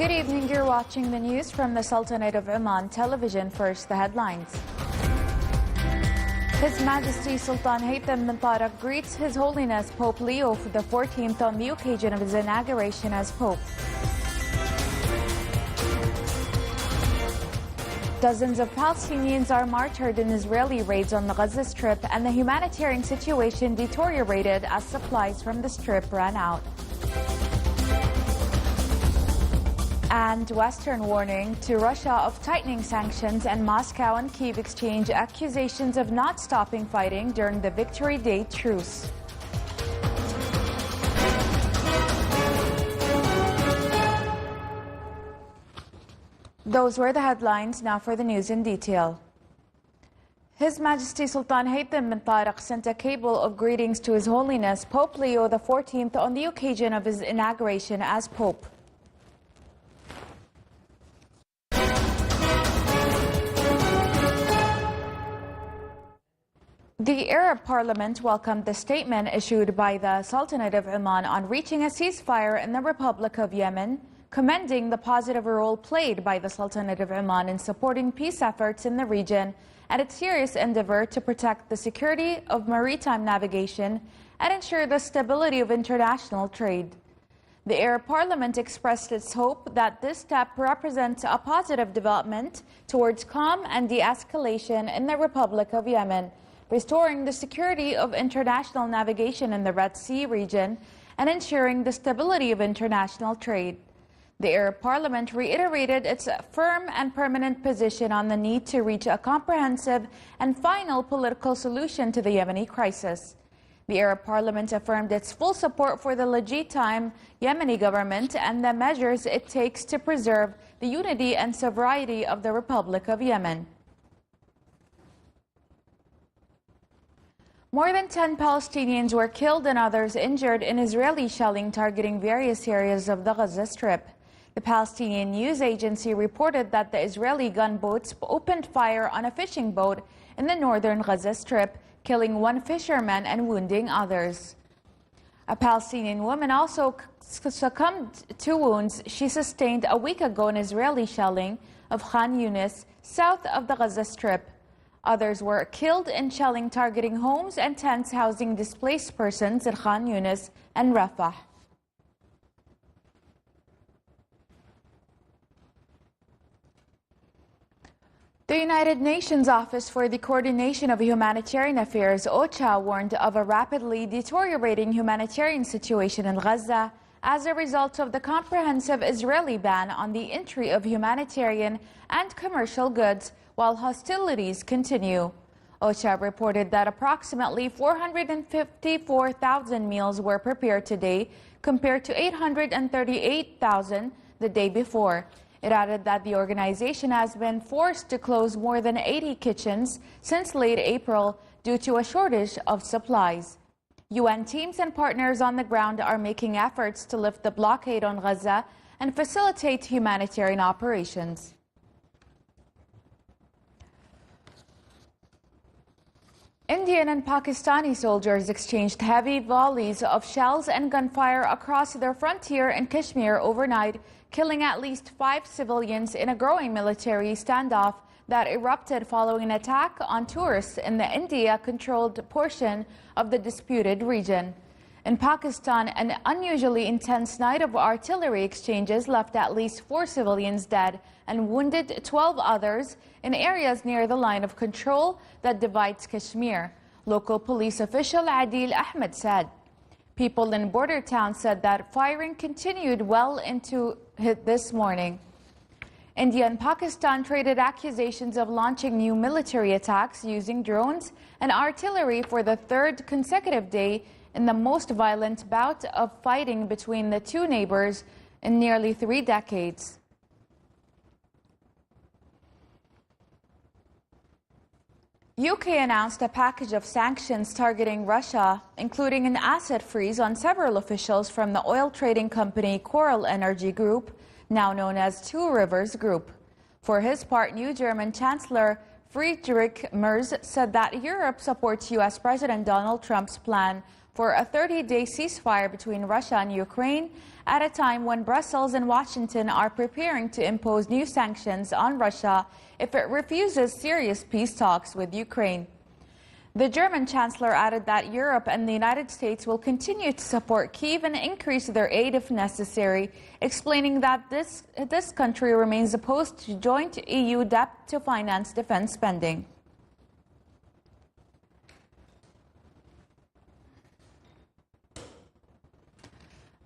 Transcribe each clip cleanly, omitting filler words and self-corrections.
Good evening, you're watching the news from the Sultanate of Oman television. First, the headlines. His Majesty Sultan Haytham bin Tariq greets His Holiness Pope Leo XIV on the occasion of his inauguration as Pope. Dozens of Palestinians are martyred in Israeli raids on the Gaza Strip, and the humanitarian situation deteriorated as supplies from the Strip ran out. And Western warning to Russia of tightening sanctions, and Moscow and Kyiv exchange accusations of not stopping fighting during the Victory Day truce. Those were the headlines. Now for the news in detail. His Majesty Sultan Haytham bin Tariq sent a cable of greetings to His Holiness Pope Leo XIV on the occasion of his inauguration as Pope. The Arab Parliament welcomed the statement issued by the Sultanate of Oman on reaching a ceasefire in the Republic of Yemen, commending the positive role played by the Sultanate of Oman in supporting peace efforts in the region and its serious endeavor to protect the security of maritime navigation and ensure the stability of international trade. The Arab Parliament expressed its hope that this step represents a positive development towards calm and de-escalation in the Republic of Yemen, restoring the security of international navigation in the Red Sea region and ensuring the stability of international trade. The Arab Parliament reiterated its firm and permanent position on the need to reach a comprehensive and final political solution to the Yemeni crisis. The Arab Parliament affirmed its full support for the legitimate Yemeni government and the measures it takes to preserve the unity and sovereignty of the Republic of Yemen. More than 10 Palestinians were killed and others injured in Israeli shelling targeting various areas of the Gaza Strip. The Palestinian news agency reported that the Israeli gunboats opened fire on a fishing boat in the northern Gaza Strip, killing one fisherman and wounding others. A Palestinian woman also succumbed to wounds she sustained a week ago in Israeli shelling of Khan Yunis, south of the Gaza Strip. Others were killed in shelling targeting homes and tents housing displaced persons in Khan Yunis and Rafah. The United Nations Office for the Coordination of Humanitarian Affairs, OCHA, warned of a rapidly deteriorating humanitarian situation in Gaza as a result of the comprehensive Israeli ban on the entry of humanitarian and commercial goods while hostilities continue. OCHA reported that approximately 454,000 meals were prepared today, compared to 838,000 the day before. It added that the organization has been forced to close more than 80 kitchens since late April due to a shortage of supplies. UN teams and partners on the ground are making efforts to lift the blockade on Gaza and facilitate humanitarian operations. Indian and Pakistani soldiers exchanged heavy volleys of shells and gunfire across their frontier in Kashmir overnight, killing at least 5 civilians in a growing military standoff that erupted following an attack on tourists in the India-controlled portion of the disputed region. In Pakistan, an unusually intense night of artillery exchanges left at least 4 civilians dead and wounded 12 others in areas near the line of control that divides Kashmir. Local police official Adil Ahmed said. People in border towns said that firing continued well into this morning. India and Pakistan traded accusations of launching new military attacks using drones and artillery for the third consecutive day in the most violent bout of fighting between the two neighbors in nearly 3 decades. UK announced a package of sanctions targeting Russia, including an asset freeze on several officials from the oil trading company Coral Energy Group, now known as Two Rivers Group. For his part, new German Chancellor Friedrich Merz said that Europe supports U.S. President Donald Trump's plan for a 30-day ceasefire between Russia and Ukraine at a time when Brussels and Washington are preparing to impose new sanctions on Russia if it refuses serious peace talks with Ukraine. The German chancellor added that Europe and the United States will continue to support Kyiv and increase their aid if necessary, explaining that this country remains opposed to joint EU debt to finance defense spending.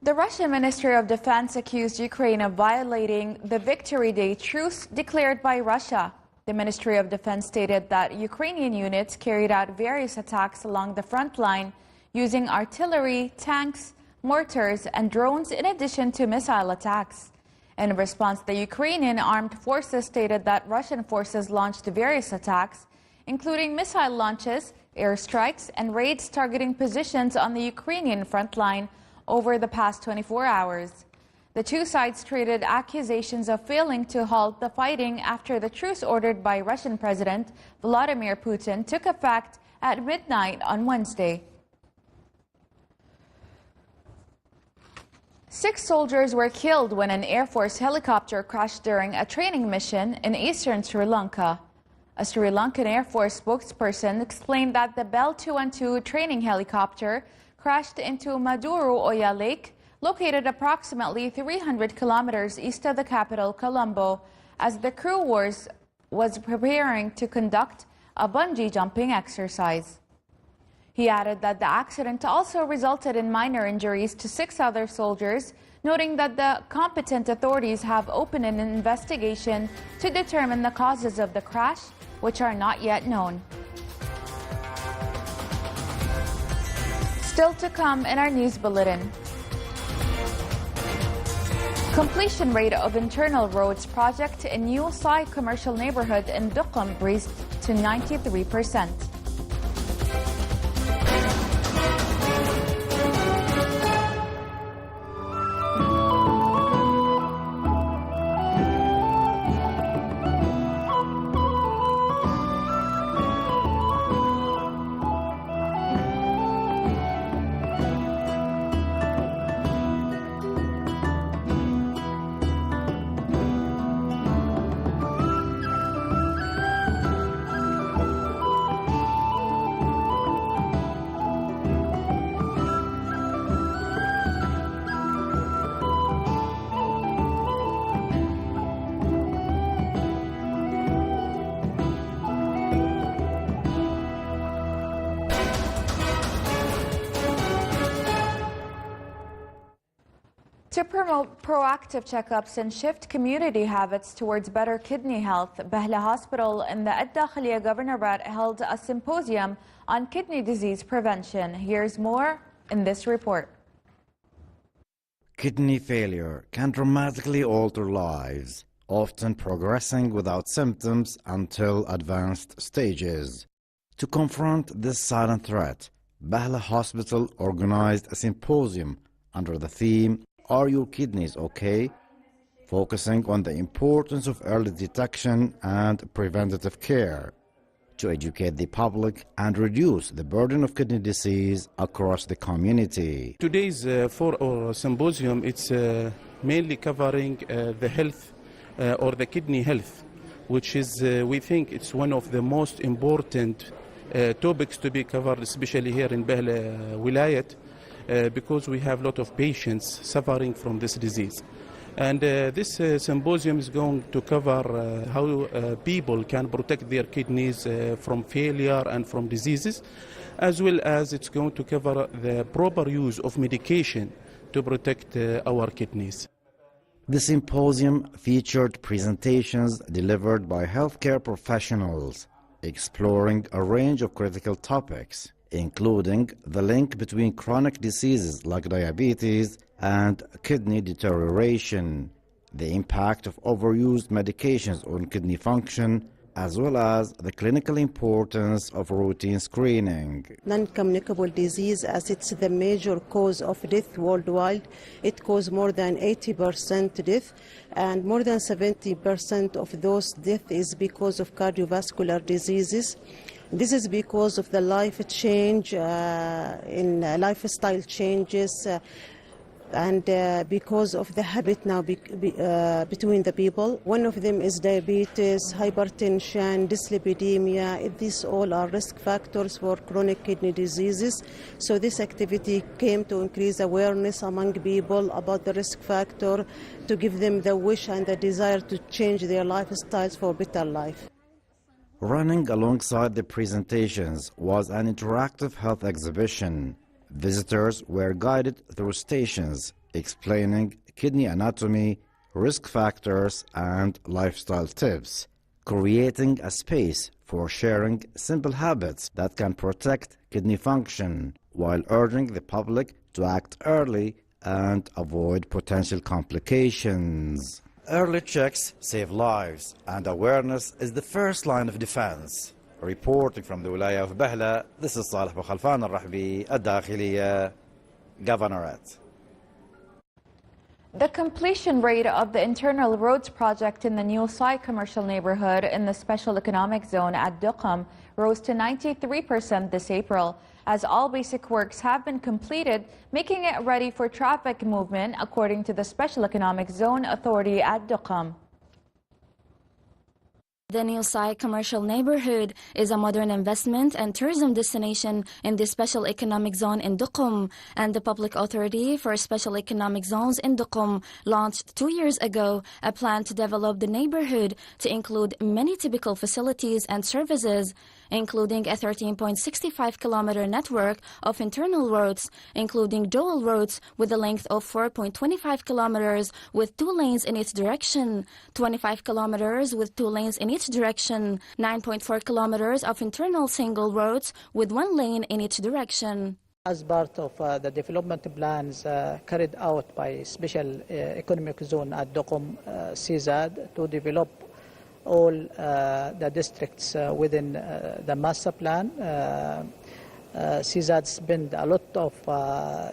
The Russian Ministry of Defense accused Ukraine of violating the Victory Day truce declared by Russia. The Ministry of Defense stated that Ukrainian units carried out various attacks along the front line using artillery, tanks, mortars, and drones in addition to missile attacks. In response, the Ukrainian armed forces stated that Russian forces launched various attacks, including missile launches, airstrikes, and raids targeting positions on the Ukrainian front line over the past 24 hours. The two sides traded accusations of failing to halt the fighting after the truce ordered by Russian President Vladimir Putin took effect at midnight on Wednesday. 6 soldiers were killed when an Air Force helicopter crashed during a training mission in eastern Sri Lanka. A Sri Lankan Air Force spokesperson explained that the Bell 212 training helicopter crashed into Maduru Oya Lake, located approximately 300 kilometers east of the capital, Colombo, as the crew was preparing to conduct a bungee jumping exercise. He added that the accident also resulted in minor injuries to 6 other soldiers, noting that the competent authorities have opened an investigation to determine the causes of the crash, which are not yet known. Still to come in our news bulletin. Completion rate of internal roads project in New Sai commercial neighborhood in Duqm raised to 93%. To promote proactive checkups and shift community habits towards better kidney health, Bahla Hospital in the Ad-Dakhiliya Governorate held a symposium on kidney disease prevention. Here's more in this report. Kidney failure can dramatically alter lives, often progressing without symptoms until advanced stages. To confront this silent threat, Bahla Hospital organized a symposium under the theme "Are Your Kidneys OK?", focusing on the importance of early detection and preventative care to educate the public and reduce the burden of kidney disease across the community. Today's symposium, it's mainly covering the health or the kidney health, which is, we think it's one of the most important topics to be covered, especially here in Bahla Wilayat, because we have a lot of patients suffering from this disease. And this symposium is going to cover how people can protect their kidneys from failure and from diseases, as well as it's going to cover the proper use of medication to protect our kidneys. The symposium featured presentations delivered by healthcare professionals, exploring a range of critical topics, including the link between chronic diseases like diabetes and kidney deterioration, the impact of overused medications on kidney function, as well as the clinical importance of routine screening. Non-communicable disease, as it's the major cause of death worldwide. It causes more than 80% death, and more than 70% of those deaths is because of cardiovascular diseases. This is because of the life change in lifestyle changes and because of the habit now between the people. One of them is diabetes, hypertension, dyslipidemia. These all are risk factors for chronic kidney diseases. So this activity came to increase awareness among people about the risk factor, to give them the wish and the desire to change their lifestyles for better life. Running alongside the presentations was an interactive health exhibition. Visitors were guided through stations explaining kidney anatomy, risk factors, and lifestyle tips, creating a space for sharing simple habits that can protect kidney function, while urging the public to act early and avoid potential complications. Early checks save lives, and awareness is the first line of defense. Reporting from the Wilaya of Bahla, this is Salih Bukhalfan al-Rahbi, الداخلية, Governorate. The completion rate of the internal roads project in the New Sai commercial neighborhood in the special economic zone at Duqm rose to 93% this April, as all basic works have been completed, making it ready for traffic movement, according to the Special Economic Zone Authority at Duqm. The New Sai commercial neighborhood is a modern investment and tourism destination in the Special Economic Zone in Duqm, and the Public Authority for Special Economic Zones in Duqm launched 2 years ago a plan to develop the neighborhood to include many typical facilities and services, including a 13.65-kilometer network of internal roads, including dual roads with a length of 4.25 kilometers with 2 lanes in each direction, 25 kilometers with 2 lanes in each direction, 9.4 kilometers of internal single roads with 1 lane in each direction. As part of the development plans carried out by Special Economic Zone at Duqm CZAD to develop all the districts within the master plan, CZAD spent a lot of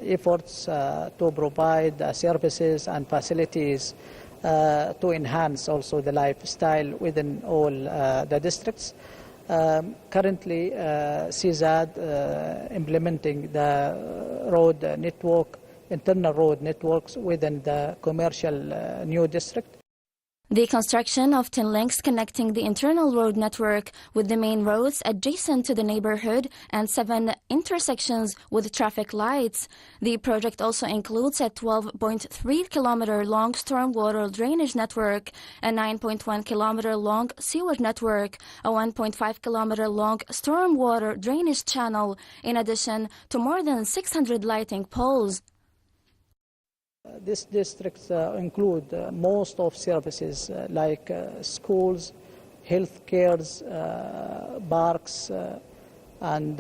efforts to provide services and facilities to enhance also the lifestyle within all the districts. Currently, CZAD implementing the road network, internal road networks within the commercial new district. The construction of 10 links connecting the internal road network with the main roads adjacent to the neighborhood and 7 intersections with traffic lights. The project also includes a 12.3-kilometer long stormwater drainage network, a 9.1-kilometer long sewage network, a 1.5-kilometer long stormwater drainage channel, in addition to more than 600 lighting poles. These districts include most of services like schools, health cares, parks, and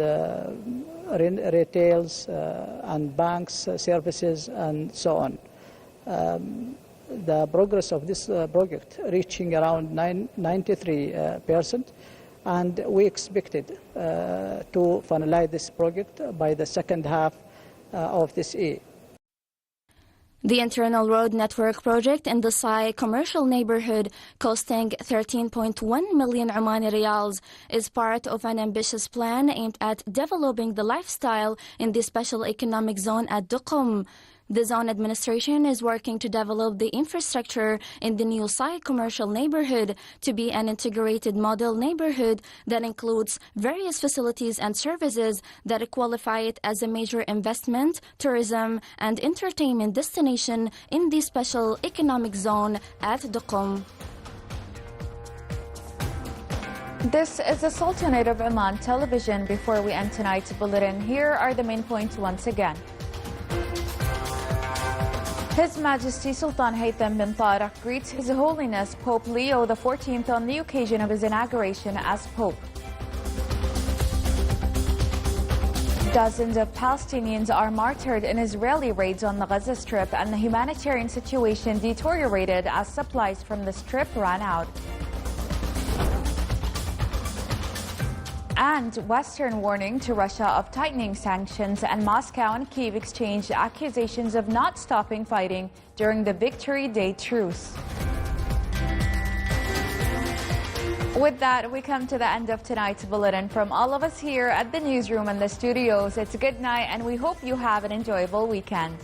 retails, and banks services, and so on. The progress of this project reaching around 93%, and we expected to finalize this project by the second half of this year. The internal road network project in the Sai commercial neighborhood, costing 13.1 million Omani riyals, is part of an ambitious plan aimed at developing the lifestyle in the special economic zone at Duqm. The zone administration is working to develop the infrastructure in the new Sai commercial neighborhood to be an integrated model neighborhood that includes various facilities and services that qualify it as a major investment, tourism, and entertainment destination in the special economic zone at Duqm. This is the Sultanate of Oman television. Before we end tonight's bulletin, here are the main points once again. His Majesty Sultan Haytham bin Tariq greets His Holiness Pope Leo XIV on the occasion of his inauguration as Pope. Dozens of Palestinians are martyred in Israeli raids on the Gaza Strip, and the humanitarian situation deteriorated as supplies from the Strip ran out. And Western warning to Russia of tightening sanctions, and Moscow and Kyiv exchanged accusations of not stopping fighting during the Victory Day truce. With that, we come to the end of tonight's bulletin. From all of us here at the newsroom and the studios, it's a good night, and we hope you have an enjoyable weekend.